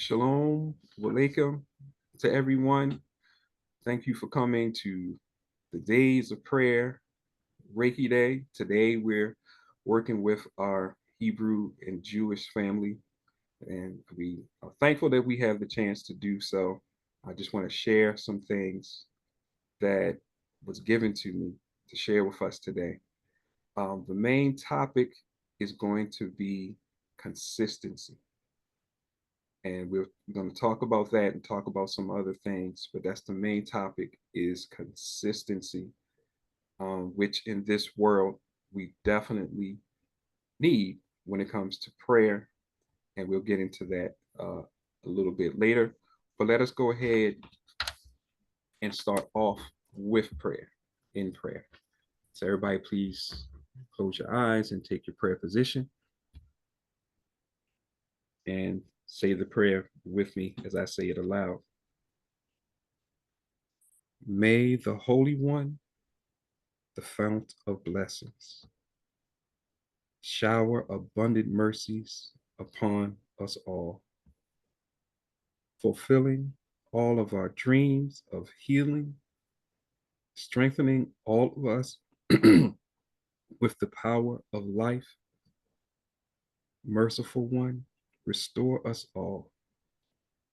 Shalom, Walaikum to everyone. Thank you for coming to the Days of Prayer, Reiki Day. Today we're working with our Hebrew and Jewish family, and we are thankful that we have the chance to do so. I just want to share some things that was given to me to share with us today. The main topic is going to be consistency. And we're going to talk about that and talk about some other things, but that's the main topic is consistency, which in this world we definitely need when it comes to prayer, and we'll get into that a little bit later. But let us go ahead and start off with prayer, in prayer. So everybody please close your eyes and take your prayer position and say the prayer with me as I say it aloud. May the Holy One, the fount of blessings, shower abundant mercies upon us all, fulfilling all of our dreams of healing, strengthening all of us with the power of life. Merciful One, restore us all,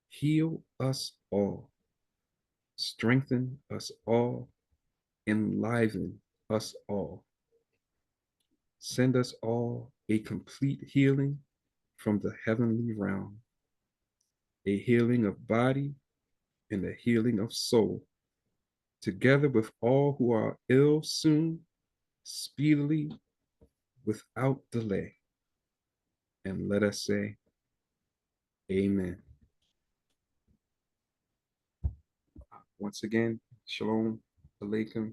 heal us all, strengthen us all, enliven us all. Send us all a complete healing from the heavenly realm, a healing of body and a healing of soul, together with all who are ill soon, speedily, without delay. And let us say, Amen. Once again, Shalom Alaikum.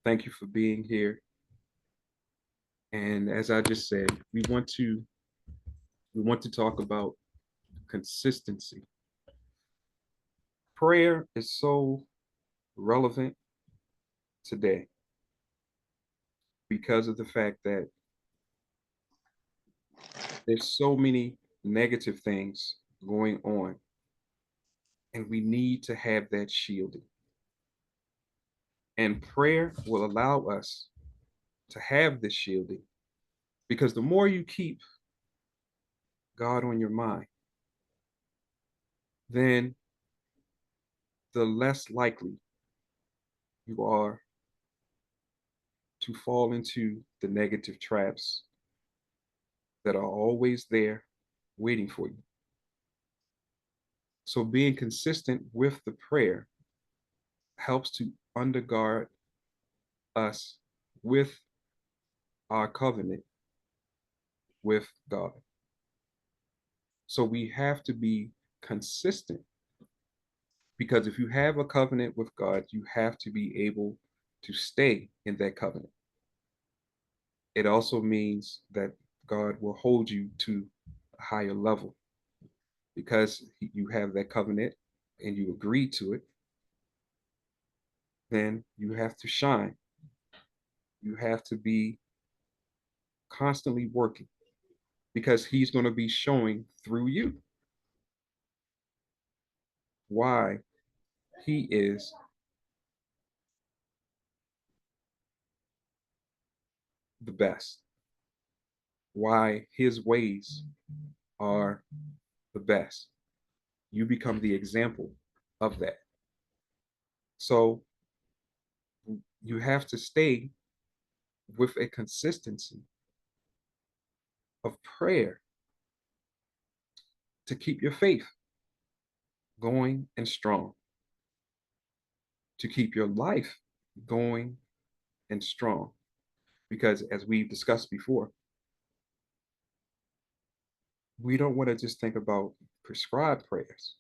Thank you for being here. And as I just said, we want to talk about consistency. Prayer is so relevant today because of the fact that there's so many negative things going on, and we need to have that shielding. And prayer will allow us to have this shielding because the more you keep God on your mind, then the less likely you are to fall into the negative traps that are always there waiting for you. So being consistent with the prayer helps to undergird us with our covenant with God. So we have to be consistent because if you have a covenant with God, you have to be able to stay in that covenant. It also means that God will hold you to a higher level because you have that covenant and you agree to it. Then you have to shine. You have to be constantly working because he's going to be showing through you why he is the best, why his ways are the best. You become the example of that. So you have to stay with a consistency of prayer to keep your faith going and strong, to keep your life going and strong. Because as we've discussed before, we don't want to just think about prescribed prayers.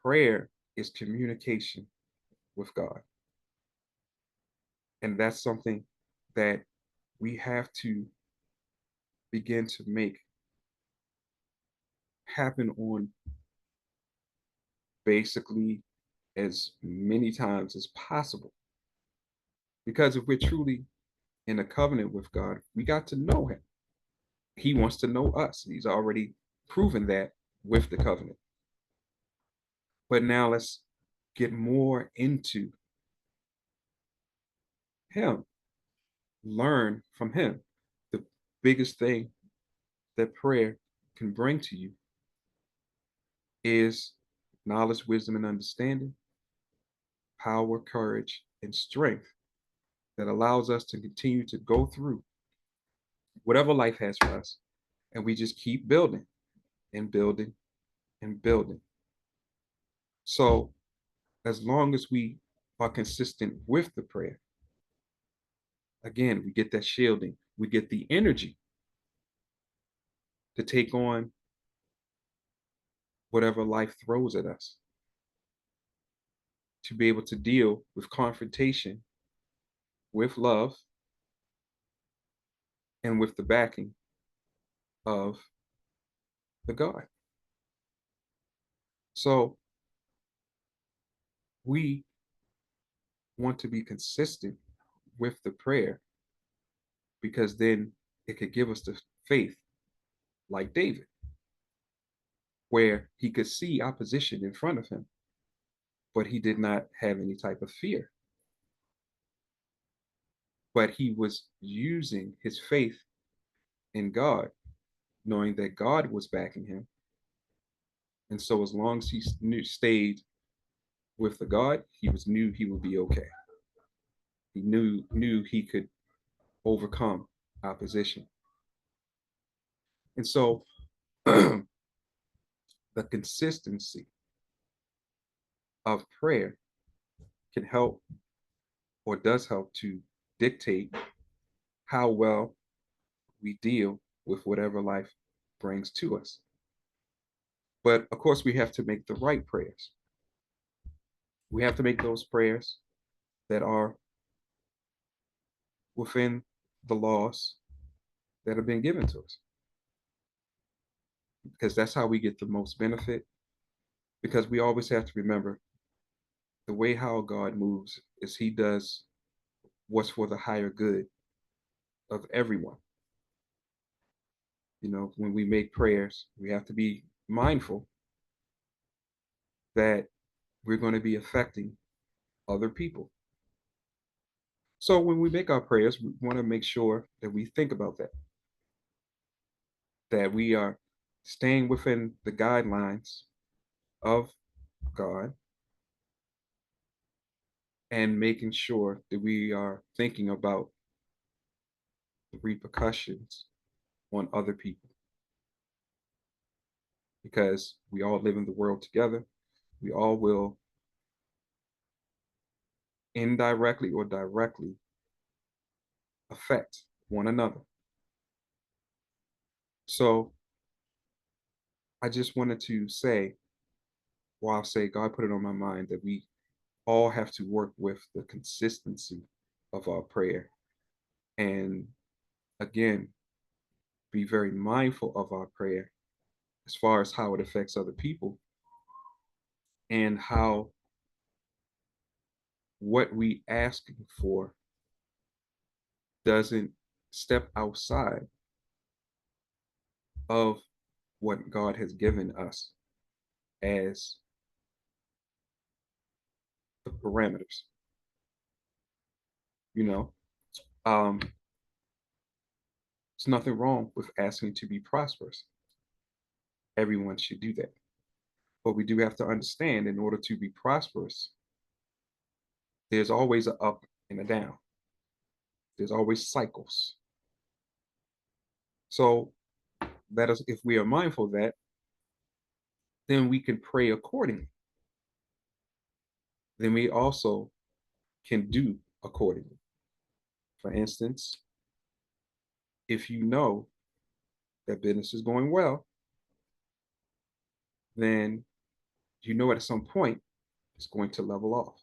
Prayer is communication with God. And that's something that we have to begin to make happen on basically as many times as possible. Because if we're truly in a covenant with God, we got to know him. He wants to know us. He's already proven that with the covenant. But now let's get more into him, learn from him. The biggest thing that prayer can bring to you is knowledge, wisdom, and understanding, power, courage, and strength that allows us to continue to go through whatever life has for us. And we just keep building and building and building. So as long as we are consistent with the prayer, again, we get that shielding, we get the energy to take on whatever life throws at us, to be able to deal with confrontation with love and with the backing of the God. So we want to be consistent with the prayer because then it could give us the faith like David, where he could see opposition in front of him, but he did not have any type of fear. But he was using his faith in God, knowing that God was backing him. And so as long as he stayed with the God, knew he would be okay. He knew he could overcome opposition. And so the consistency of prayer can help or does help to dictate how well we deal with whatever life brings to us. But of course, we have to make the right prayers. We have to make those prayers that are within the laws that have been given to us, because that's how we get the most benefit. Because we always have to remember the way how God moves is he does what's for the higher good of everyone. You know, when we make prayers, we have to be mindful that we're going to be affecting other people. So when we make our prayers, we want to make sure that we think about that we are staying within the guidelines of God and making sure that we are thinking about the repercussions on other people, because we all live in the world together. We all will indirectly or directly affect one another. So I just wanted to say, while I say God put it on my mind, that we all have to work with the consistency of our prayer. And again, be very mindful of our prayer as far as how it affects other people and how what we asking for doesn't step outside of what God has given us as the parameters. You know, um, there's nothing wrong with asking to be prosperous. Everyone should do that. But we do have to understand, in order to be prosperous, there's always an up and a down. There's always cycles. So that is, if we are mindful of that, then we can pray accordingly. Then we also can do accordingly. For instance, if you know that business is going well, then you know at some point it's going to level off.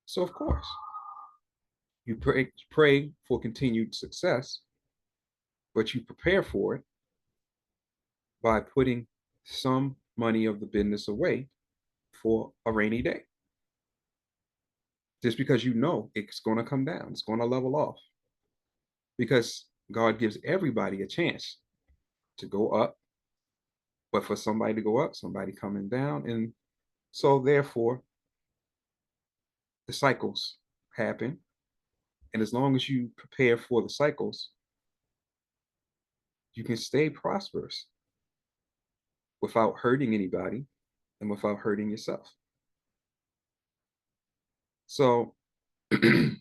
So of course, you pray for continued success, but you prepare for it by putting some money of the business away for a rainy day. Just because you know it's going to come down, it's going to level off. Because God gives everybody a chance to go up but for somebody to go up, somebody coming down. And so therefore the cycles happen. And as long as you prepare for the cycles, you can stay prosperous without hurting anybody and without hurting yourself. So in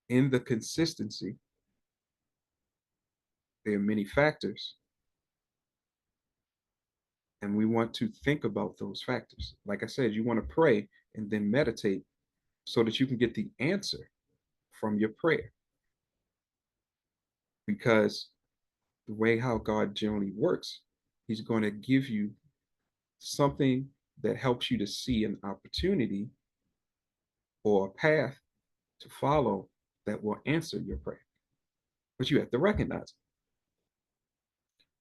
the consistency, there are many factors, and we want to think about those factors. Like I said, you want to pray and then meditate so that you can get the answer from your prayer. Because the way how God generally works, He's going to give you something that helps you to see an opportunity or a path to follow that will answer your prayer. But you have to recognize it.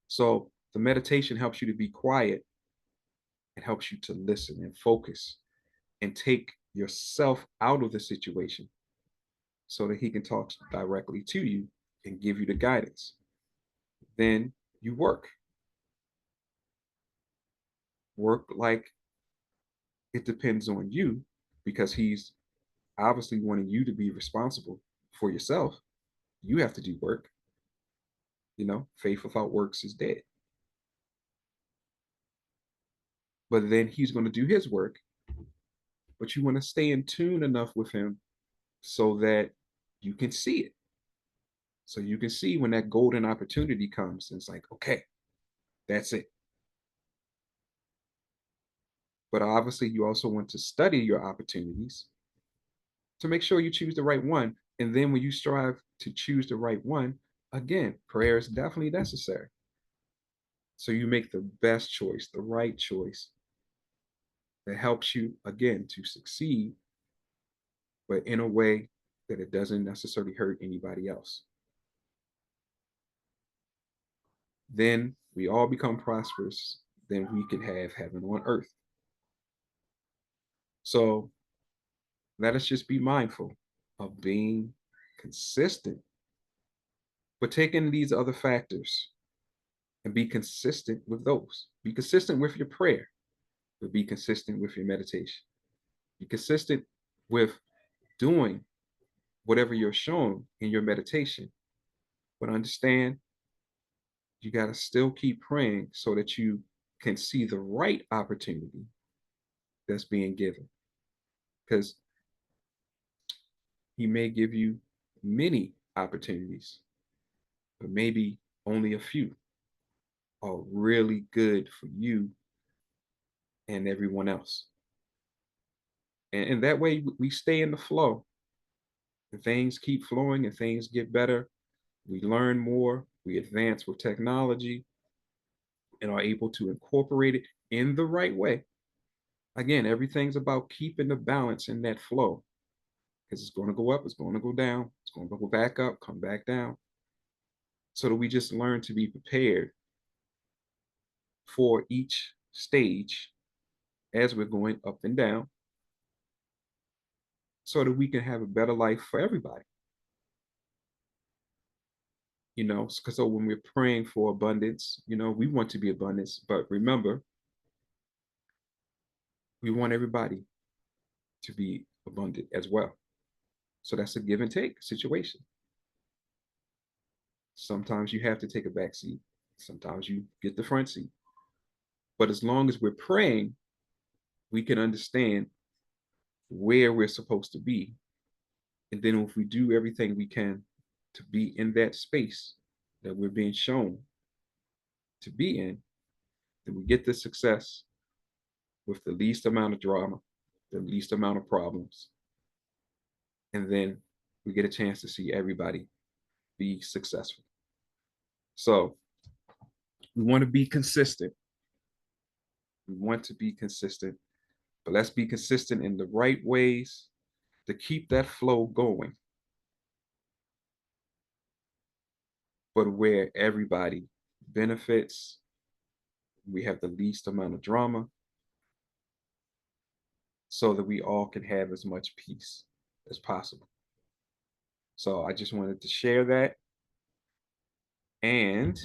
So the meditation helps you to be quiet. It helps you to listen and focus and take yourself out of the situation so that He can talk directly to you and give you the guidance. Then you work like it depends on you, because He's obviously wanting you to be responsible for yourself. You have to do work. Faith without works is dead. But then He's going to do His work, but you want to stay in tune enough with Him so that you can see it. So you can see when that golden opportunity comes, and it's like, okay, that's it. But obviously, you also want to study your opportunities to make sure you choose the right one. And then when you strive to choose the right one, again, prayer is definitely necessary. So you make the best choice, the right choice that helps you, again, to succeed, but in a way that it doesn't necessarily hurt anybody else. Then we all become prosperous. Then we can have heaven on earth. So let us just be mindful of being consistent, but taking these other factors and be consistent with those. Be consistent with your prayer, but be consistent with your meditation. Be consistent with doing whatever you're shown in your meditation, but understand you got to still keep praying so that you can see the right opportunity that's being given. Because He may give you many opportunities, but maybe only a few are really good for you and everyone else. And that way we stay in the flow, and things keep flowing and things get better. We learn more, we advance with technology and are able to incorporate it in the right way. Again, everything's about keeping the balance in that flow, because it's going to go up, it's going to go down, it's going to go back up, come back down. So that we just learn to be prepared for each stage as we're going up and down, so that we can have a better life for everybody. Because so when we're praying for abundance, we want to be abundance, but remember, we want everybody to be abundant as well. So that's a give and take situation. Sometimes you have to take a back seat. Sometimes you get the front seat. But as long as we're praying, we can understand where we're supposed to be. And then if we do everything we can to be in that space that we're being shown to be in, then we get the success with the least amount of drama, the least amount of problems. And then we get a chance to see everybody be successful. So we want to be consistent. We want to be consistent, but let's be consistent in the right ways to keep that flow going, but where everybody benefits, we have the least amount of drama, so that we all can have as much peace as possible. So I just wanted to share that. And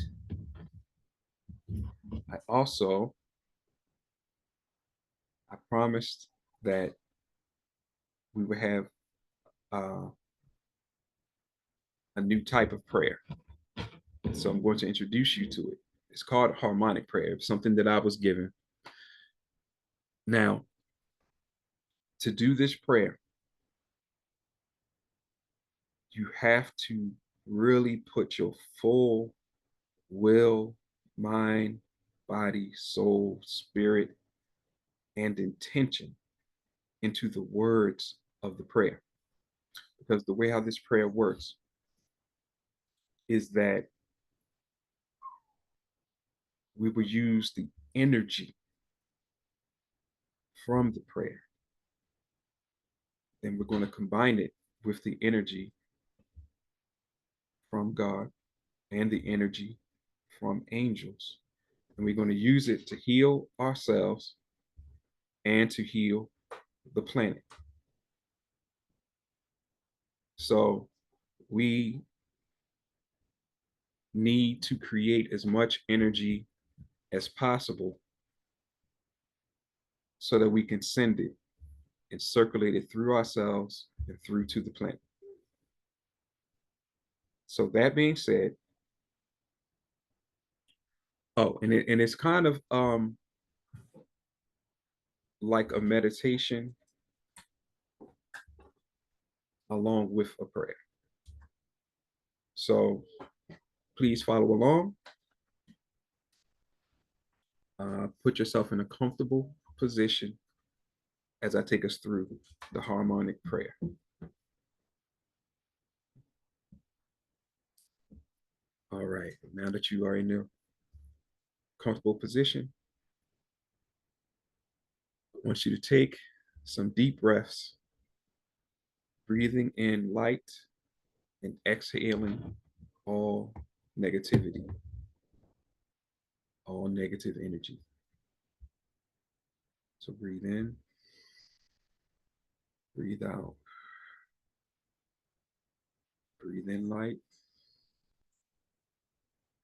I promised that we would have uh, a new type of prayer. So I'm going to introduce you to it. It's called harmonic prayer, something that I was given. Now, to do this prayer, you have to really put your full will, mind, body, soul, spirit, and intention into the words of the prayer. Because the way how this prayer works is that we will use the energy from the prayer, and we're going to combine it with the energy from God and the energy from angels. And we're going to use it to heal ourselves and to heal the planet. So we need to create as much energy as possible so that we can send it and circulate it through ourselves and through to the planet. So that being said, it's kind of like a meditation along with a prayer. So please follow along. Put yourself in a comfortable position as I take us through the harmonic prayer. All right, now that you are in a comfortable position, I want you to take some deep breaths, breathing in light and exhaling all negativity, all negative energy. So breathe in, breathe out, breathe in light,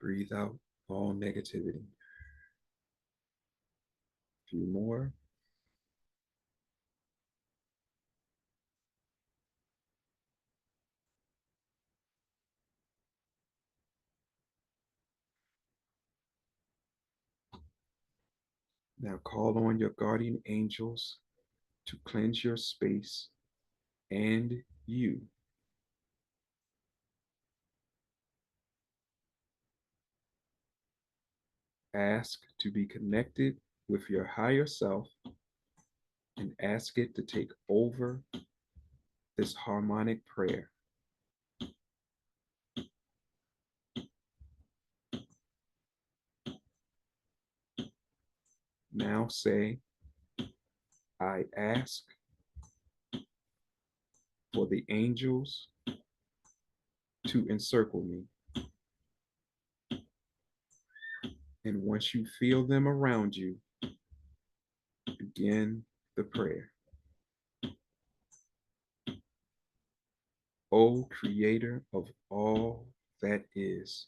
breathe out all negativity. A few more. Now call on your guardian angels to cleanse your space and you. Ask to be connected with your higher self and ask it to take over this harmonic prayer. Now say, I ask for the angels to encircle me. And once you feel them around you, begin the prayer. O Creator of all that is,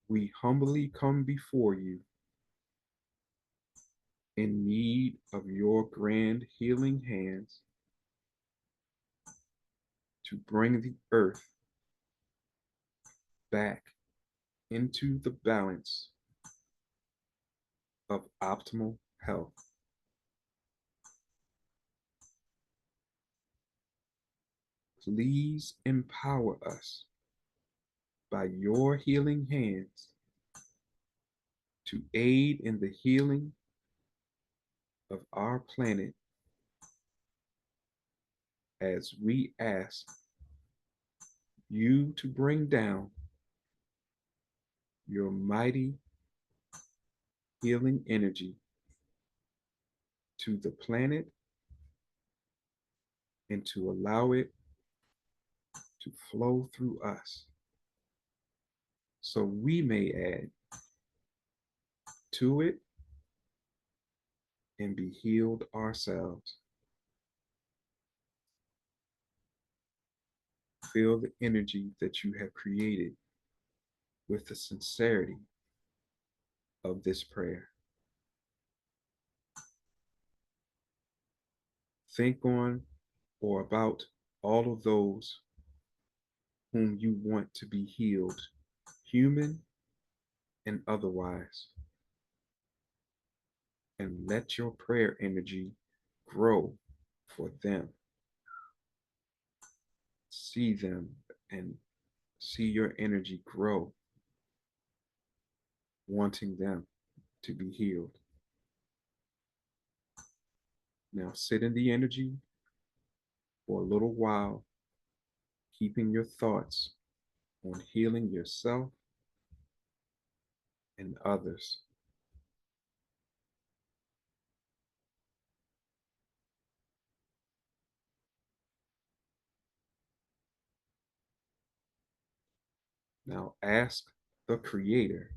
we humbly come before you in need of your grand healing hands to bring the earth back into the balance of optimal health. Please empower us by your healing hands to aid in the healing of our planet as we ask you to bring down your mighty healing energy to the planet and to allow it to flow through us so we may add to it and be healed ourselves. Feel the energy that you have created with the sincerity of this prayer. Think on or about all of those whom you want to be healed, human and otherwise, and let your prayer energy grow for them. See them and see your energy grow, wanting them to be healed. Now sit in the energy for a little while, keeping your thoughts on healing yourself and others. Now ask the Creator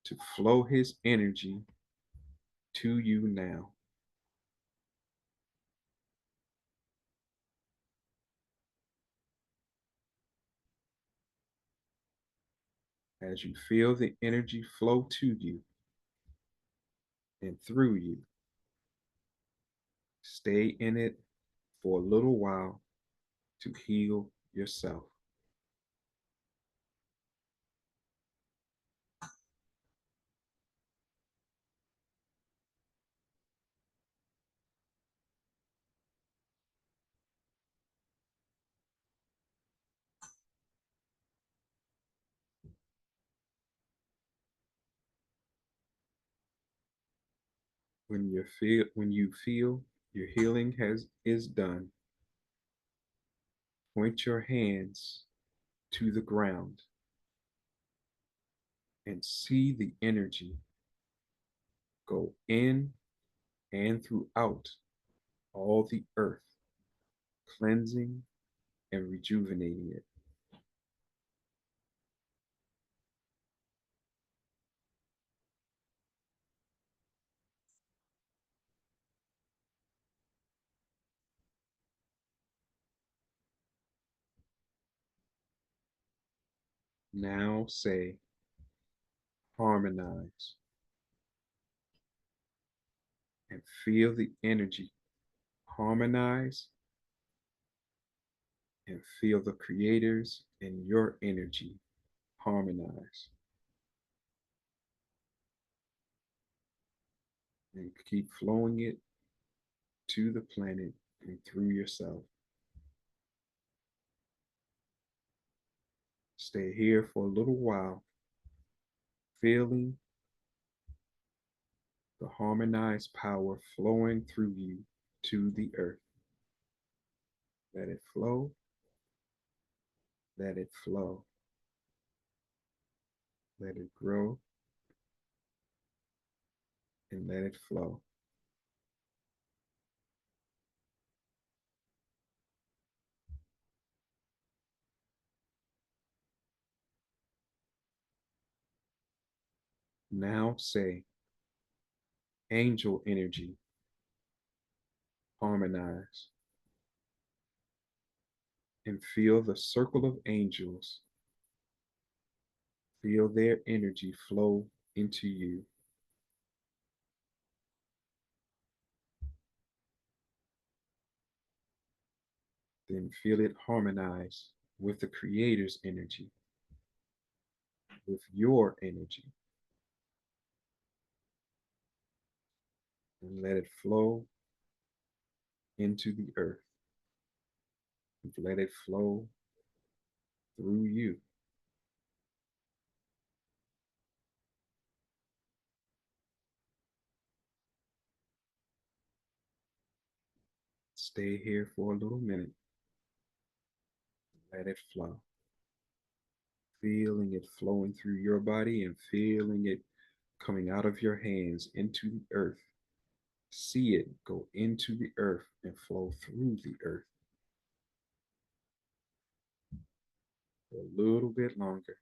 to flow His energy to you now. As you feel the energy flow to you and through you, stay in it for a little while to heal yourself. When you feel your healing is done, point your hands to the ground and see the energy go in and throughout all the earth, cleansing and rejuvenating it. Now say, harmonize, and feel the energy harmonize and feel the creators and your energy harmonize. And keep flowing it to the planet and through yourself. Stay here for a little while, feeling the harmonized power flowing through you to the earth. Let it flow, let it flow, let it grow, and let it flow. Now say, angel energy, harmonize, and feel the circle of angels. Feel their energy flow into you. Then feel it harmonize with the Creator's energy, with your energy, and let it flow into the earth. And let it flow through you. Stay here for a little minute. Let it flow. Feeling it flowing through your body and feeling it coming out of your hands into the earth. See it go into the earth and flow through the earth for a little bit longer,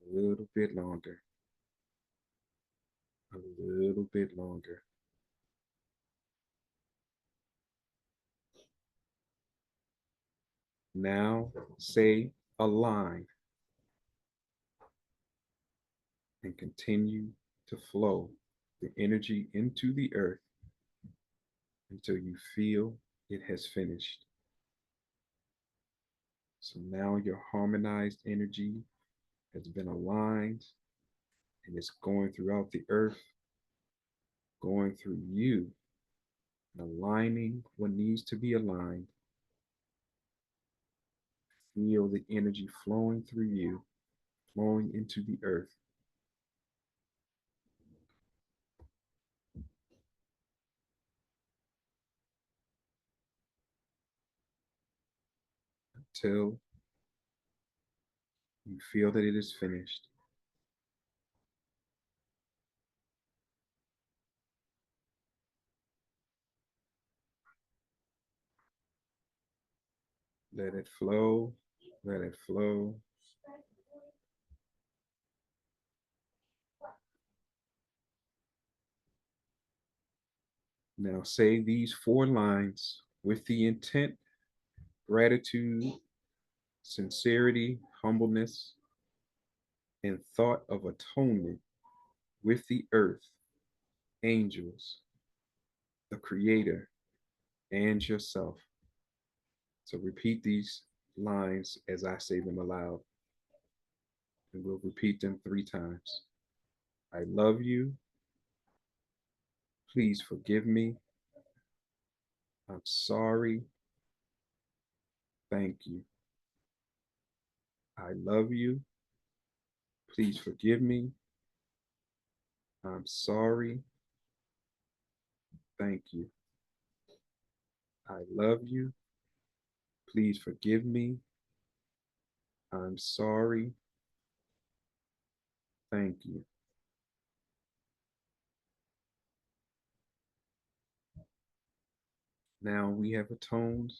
a little bit longer, a little bit longer. Now say align and continue to flow the energy into the earth until you feel it has finished. So now your harmonized energy has been aligned and it's going throughout the earth, going through you, and aligning what needs to be aligned. Feel the energy flowing through you, flowing into the earth until you feel that it is finished. Let it flow, let it flow. Now say these 4 lines with the intent, gratitude, sincerity, humbleness, and thought of atonement with the earth, angels, the creator, and yourself. So repeat these lines as I say them aloud, and we'll repeat them 3 times. I love you. Please forgive me. I'm sorry. Thank you. I love you. Please forgive me. I'm sorry. Thank you. I love you. Please forgive me. I'm sorry. Thank you. Now we have atoned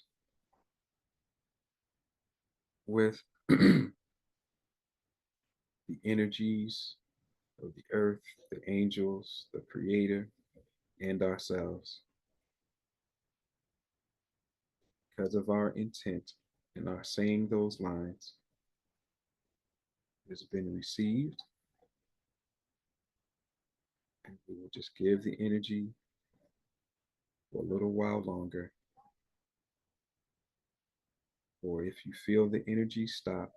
with the energies of the earth, the angels, the creator, and ourselves. Because of our intent and our saying those lines, it has been received, and we will just give the energy for a little while longer. Or if you feel the energy stop,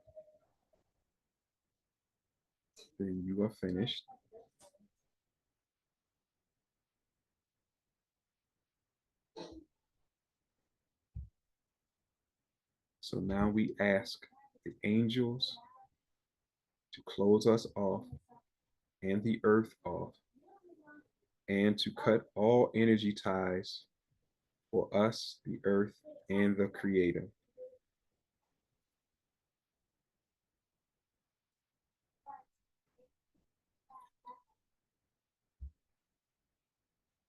then you are finished. So now we ask the angels to close us off and the earth off and to cut all energy ties for us, the earth, and the creator.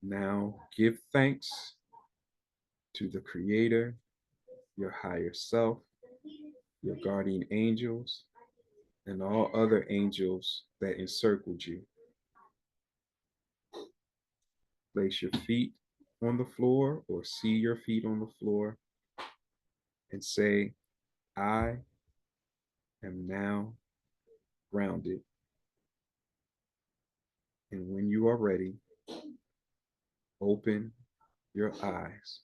Now give thanks to the creator, your higher self, your guardian angels, and all other angels that encircled you. Place your feet on the floor or see your feet on the floor and say, I am now grounded. And when you are ready, open your eyes.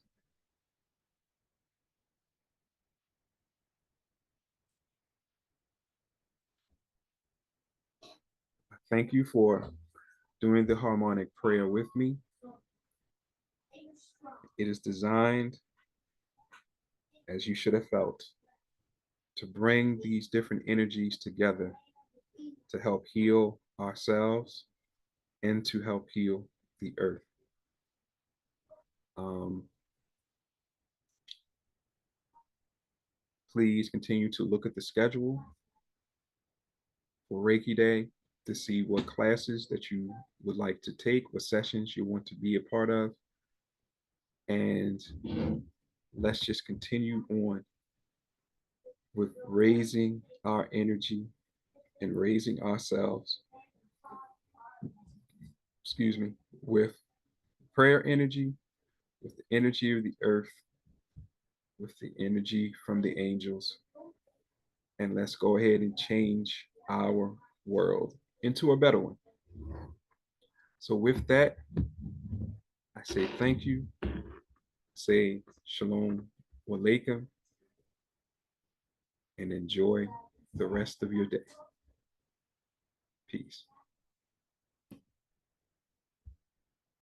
Thank you for doing the harmonic prayer with me. It is designed, as you should have felt, to bring these different energies together to help heal ourselves and to help heal the earth. Um, please continue to look at the schedule for Reiki Day to see what classes that you would like to take, what sessions you want to be a part of. And let's just continue on with raising our energy and raising ourselves, excuse me, with prayer energy, with the energy of the earth, with the energy from the angels, and let's go ahead and change our world into a better one. So, with that, I say thank you, say shalom walaikum, and enjoy the rest of your day. Peace.